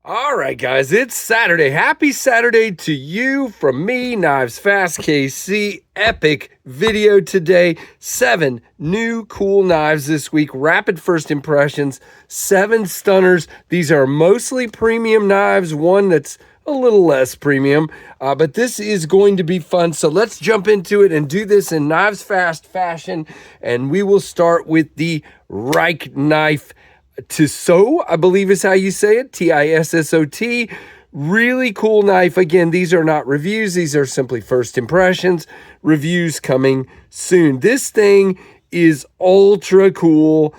All right, guys, it's Saturday. Happy Saturday to you from me, Knives Fast KC. Epic video today. 7 new cool knives this week. Rapid first impressions. 7 stunners. These are mostly premium knives. One that's a little less premium, but this is going to be fun. So let's jump into it and do this in Knives Fast fashion. And we will start with the Reich knife. Tissot, I believe is how you say it, Tissot. Really cool knife. Again, these are not reviews. These are simply first impressions. Reviews coming soon. This thing is ultra cool.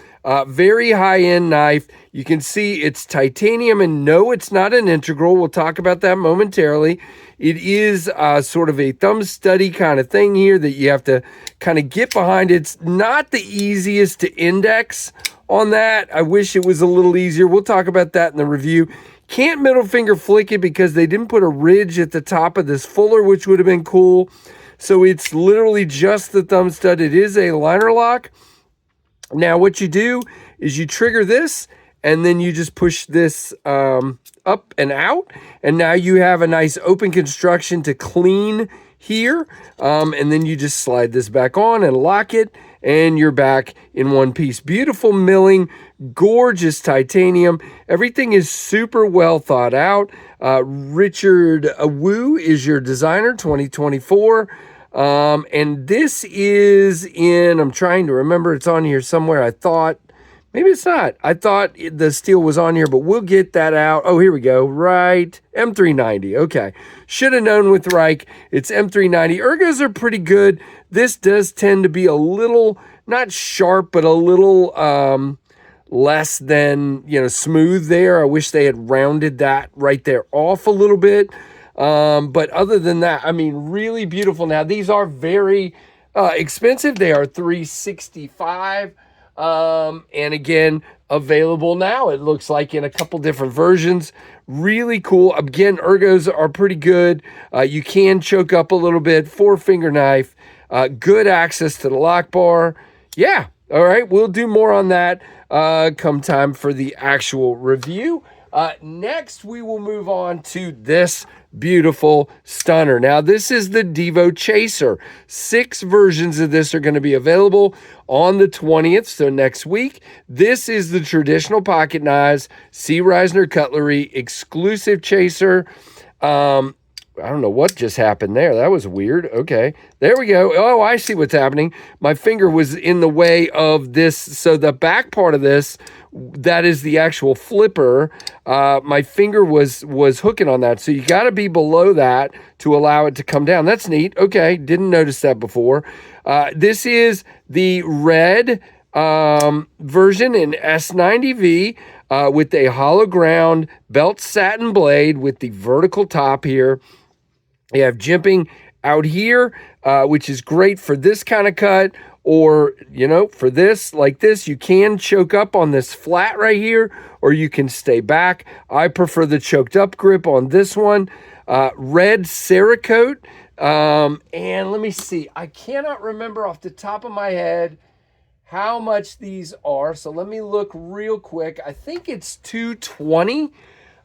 Very high-end knife. You can see it's titanium, and no, it's not an integral. We'll talk about that momentarily. It is sort of a thumb study kind of thing here that you have to kind of get behind. It's not the easiest to index on that. I wish it was a little easier. We'll talk about that in the review. Can't middle finger flick it because they didn't put a ridge at the top of this fuller, which would have been cool. So it's literally just the thumb stud. It is a liner lock. Now what you do is you trigger this and then you just push this up and out. And now you have a nice open construction to clean here. And then you just slide this back on and lock it. And you're back in one piece. Beautiful milling, gorgeous titanium. Everything is super well thought out. Richard Wu is your designer, 2024. And this is in, I'm trying to remember, it's on here somewhere. I thought, maybe it's not. I thought the steel was on here, but we'll get that out. Oh, here we go. Right. M390. Okay. Should have known with Reich. It's M390. Ergos are pretty good. This does tend to be a little, not sharp, but a little less than, smooth there. I wish they had rounded that right there off a little bit. But other than that, I mean, really beautiful. Now, these are very expensive. They are $365. And again, available now, it looks like, in a couple different versions. Really cool. Again, ergos are pretty good. You can choke up a little bit. 4-finger knife. Good access to the lock bar. Yeah. All right. We'll do more on that come time for the actual review. Next, we will move on to this beautiful stunner. Now, this is the DVO Chaser. 6 versions of this are going to be available on the 20th, so next week. This is the traditional pocket knives, C. Reisner cutlery, exclusive Chaser. I don't know what just happened there. That was weird. Okay, there we go. Oh, I see what's happening. My finger was in the way of this. So the back part of this, that is the actual flipper. My finger was hooking on that. So you got to be below that to allow it to come down. That's neat. Okay, didn't notice that before. This is the red version in S90V with a hollow ground belt satin blade with the vertical top here. You have jimping out here, which is great for this kind of cut, or, for this, like this. You can choke up on this flat right here, or you can stay back. I prefer the choked up grip on this one. Red Cerakote, and let me see. I cannot remember off the top of my head how much these are, so let me look real quick. I think it's $220,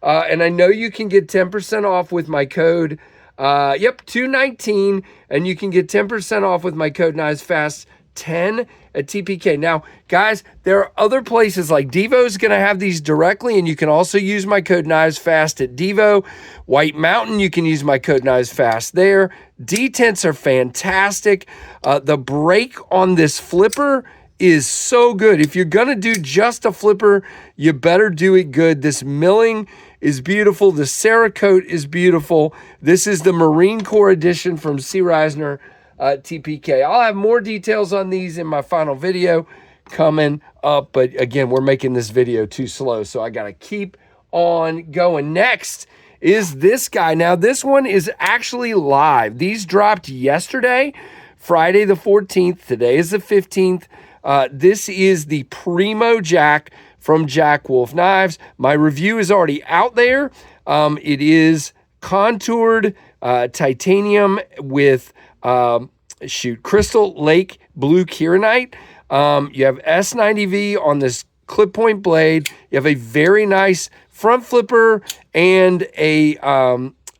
and I know you can get 10% off with my code. Yep, $219, and you can get 10% off with my code KnivesFast10 at TPK. Now, guys, there are other places like Devo's going to have these directly, and you can also use my code KnivesFast at Devo. White Mountain, you can use my code KnivesFast there. Detents are fantastic. The break on this flipper is so good. If you're going to do just a flipper, you better do it good. This milling is beautiful. The Cerakote is beautiful. This is the Marine Corps edition from C. Reisner TPK. I'll have more details on these in my final video coming up, but again, we're making this video too slow, so I got to keep on going. Next is this guy. Now, this one is actually live. These dropped yesterday, Friday the 14th. Today is the 15th. This is the Primo Jack from Jack Wolf Knives. My review is already out there. It is contoured titanium with Crystal Lake Blue Kieranite. You have S90V on this clip point blade. You have a very nice front flipper and a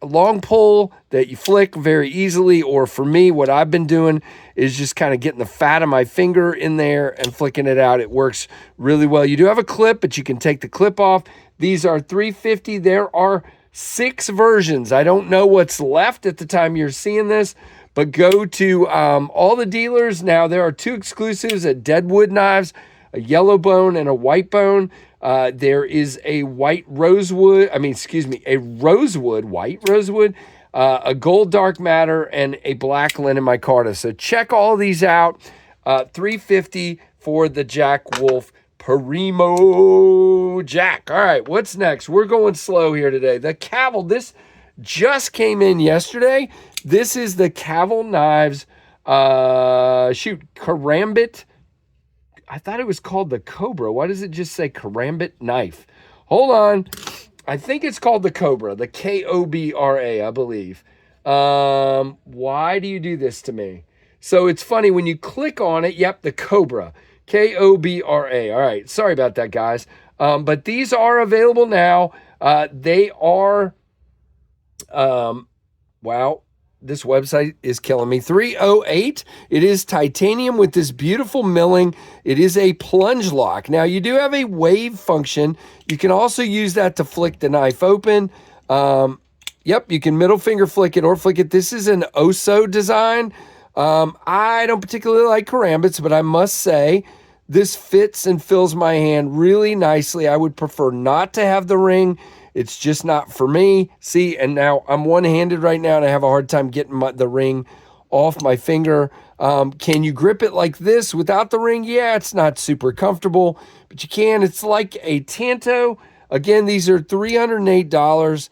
long pull that you flick very easily. Or for me, what I've been doing is just kind of getting the fat of my finger in there and flicking it out. It works really well. You do have a clip, but you can take the clip off. These are $350. There are 6 versions. I don't know what's left at the time you're seeing this, but go to all the dealers. Now, there are 2 exclusives at Deadwood Knives, a yellow bone and a white bone. There is a white rosewood, a rosewood, white rosewood, a gold dark matter, and a black linen micarta. So check all these out. $350 for the Jack Wolf Pimo Jack. All right, what's next? We're going slow here today. The Cavel, this just came in yesterday. This is the Cavel Knives, Karambit. I thought it was called the Cobra. Why does it just say Karambit knife? Hold on. I think it's called the Cobra, the K-O-B-R-A, I believe. Why do you do this to me? So it's funny when you click on it. Yep, the Cobra, K-O-B-R-A. All right, sorry about that, guys. But these are available now. They are, wow. This website is killing me. 308. It is titanium with this beautiful milling. It is a plunge lock. Now, you do have a wave function. You can also use that to flick the knife open. Yep, you can middle finger flick it or flick it. This is an Oso design. I don't particularly like karambits, but I must say this fits and fills my hand really nicely. I would prefer not to have the ring. It's just not for me. See, and now I'm one-handed right now, and I have a hard time getting the ring off my finger. Can you grip it like this without the ring? Yeah, it's not super comfortable, but you can. It's like a Tanto. Again, these are $308.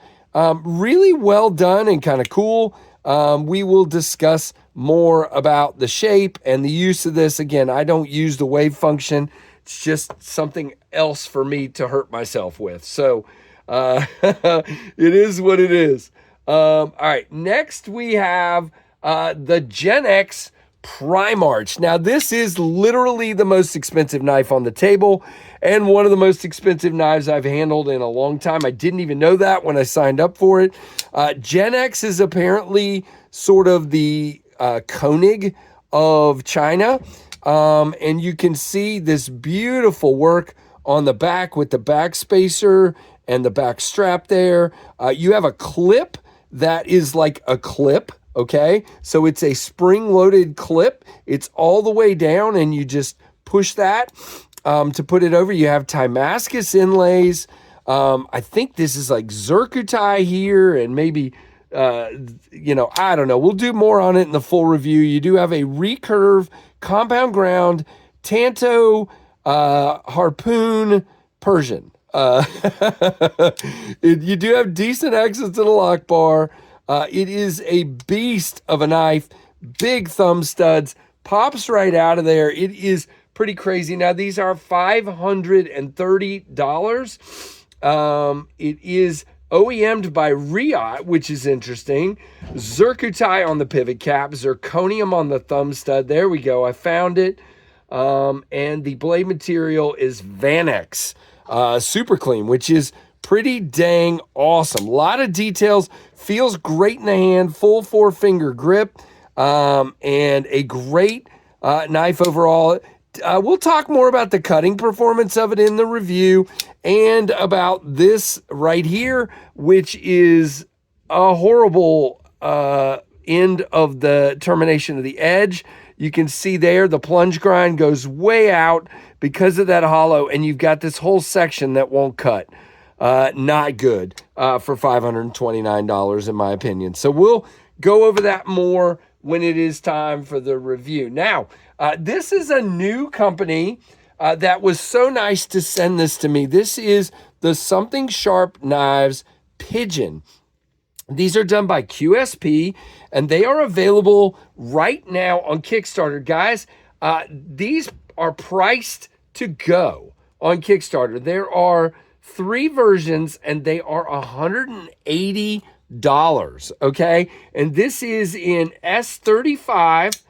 Really well done and kind of cool. We will discuss more about the shape and the use of this. Again, I don't use the wave function. It's just something else for me to hurt myself with. So, it is what it is. All right, next we have the Gen X Primarch. Now, this is literally the most expensive knife on the table and one of the most expensive knives I've handled in a long time. I didn't even know that when I signed up for it. Gen X is apparently sort of the Koenig of China, and you can see this beautiful work on the back with the back spacer and the back strap there. You have a clip that is like a clip, okay? So it's a spring-loaded clip. It's all the way down, and you just push that to put it over. You have Damascus inlays. I think this is like Zircuti here, and maybe, I don't know. We'll do more on it in the full review. You do have a recurve, compound ground, Tanto, harpoon, Persian. You do have decent exits in a lock bar. It is a beast of a knife. Big thumb studs. Pops right out of there. It is pretty crazy. Now, these are $530. It is OEM'd by Reich, which is interesting. Zircuti on the pivot cap. Zirconium on the thumb stud. There we go. I found it. And the blade material is Vanex. Super clean, which is pretty dang awesome. A lot of details, feels great in the hand, full 4-finger grip, and a great knife overall. We'll talk more about the cutting performance of it in the review and about this right here, which is a horrible end of the termination of the edge. You can see there the plunge grind goes way out because of that hollow, and you've got this whole section that won't cut. Not good for $529 in my opinion. So we'll go over that more when it is time for the review. Now, this is a new company that was so nice to send this to me. This is the Something Sharp Knives Pigeon. These are done by QSP, and they are available right now on Kickstarter. Guys, these are priced to go on Kickstarter. There are 3 versions, and they are $180, okay? And this is in S35,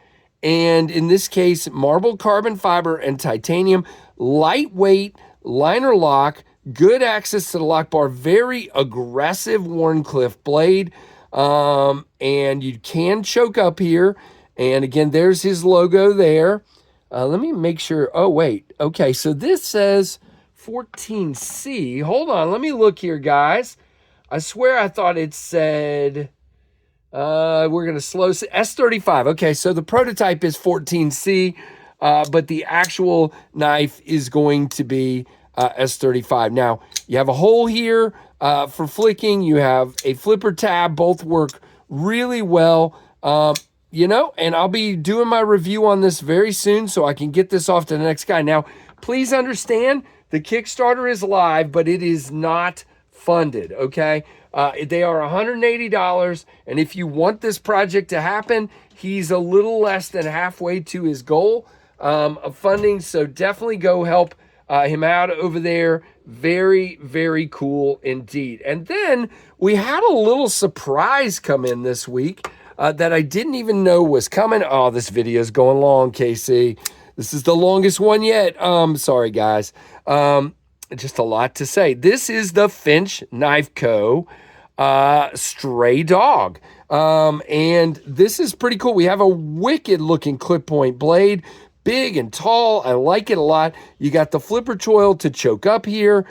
and in this case, marble carbon fiber and titanium, lightweight, liner lock, good access to the lock bar, very aggressive Wharncliffe blade. And you can choke up here. And again, there's his logo there. Let me make sure. Oh, wait. Okay, so this says 14C. Hold on. Let me look here, guys. I swear I thought it said, we're going to slow S35. Okay, so the prototype is 14C, but the actual knife is going to be S35. Now, you have a hole here for flicking. You have a flipper tab. Both work really well. You know, and I'll be doing my review on this very soon so I can get this off to the next guy. Now, please understand, the Kickstarter is live, but it is not funded, okay? They are $180, and if you want this project to happen, he's a little less than halfway to his goal of funding, so definitely go help him out over there. Very, very cool indeed. And then we had a little surprise come in this week that I didn't even know was coming. Oh, this video is going long, KC. This is the longest one yet. Sorry, guys. Just a lot to say. This is the Finch Knife Co. Stray Dog. And this is pretty cool. We have a wicked looking clip point blade. Big and tall. I like it a lot. You got the flipper choil to choke up here.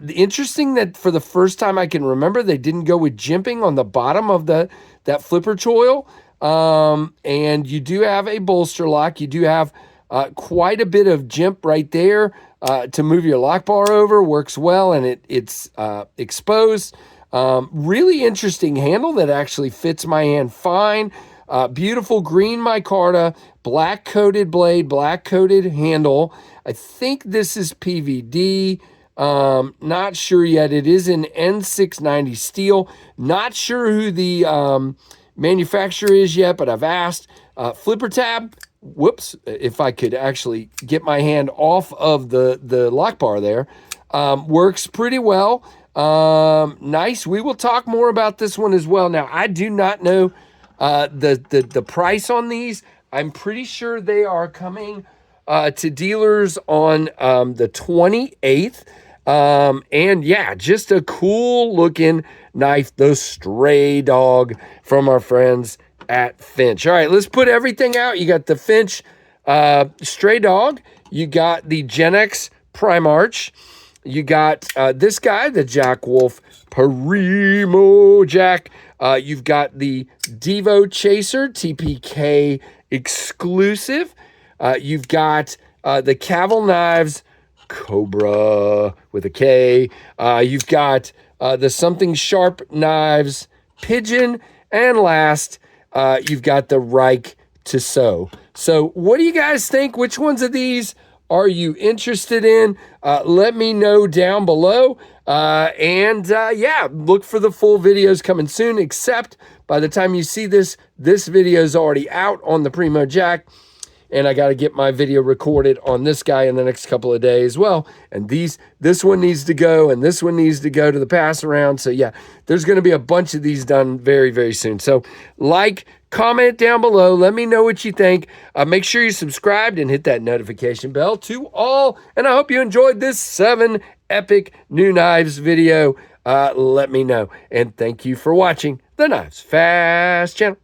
Interesting that for the first time I can remember, they didn't go with jimping on the bottom of that flipper choil. And you do have a bolster lock. You do have quite a bit of jimp right there to move your lock bar over. Works well, and it's exposed. Really interesting handle that actually fits my hand fine. Beautiful green micarta, black coated blade, black coated handle. I think this is PVD. Not sure yet. It is in N690 steel. Not sure who the manufacturer is yet, but I've asked. Flipper tab. Whoops. If I could actually get my hand off of the lock bar there. Works pretty well. Nice. We will talk more about this one as well. Now, I do not know the price on these. I'm pretty sure they are coming to dealers on the 28th. And yeah, just a cool looking knife, the Stray Dog from our friends at Finch. All right, let's put everything out. You got the Finch Stray Dog. You got the X Primarch. You got this guy, the Jack Wolf Pimo Jack. You've got the DVO Chaser, TPK exclusive. You've got the Cavel knives, Cobra with a K. You've got the Something Sharp knives, Pigeon. And last, you've got the Reich Tissot. So what do you guys think? Which ones of these are you interested in? Let me know down below. Yeah, look for the full videos coming soon, except by the time you see this video is already out on the Primo Jack. And I got to get my video recorded on this guy in the next couple of days. Well, and this one needs to go, and this one needs to go to the pass around. So yeah, there's going to be a bunch of these done very, very soon. So like, comment down below. Let me know what you think. Make sure you're subscribed and hit that notification bell to all. And I hope you enjoyed this 7 epic new knives video. Let me know. And thank you for watching the Knives Fast channel.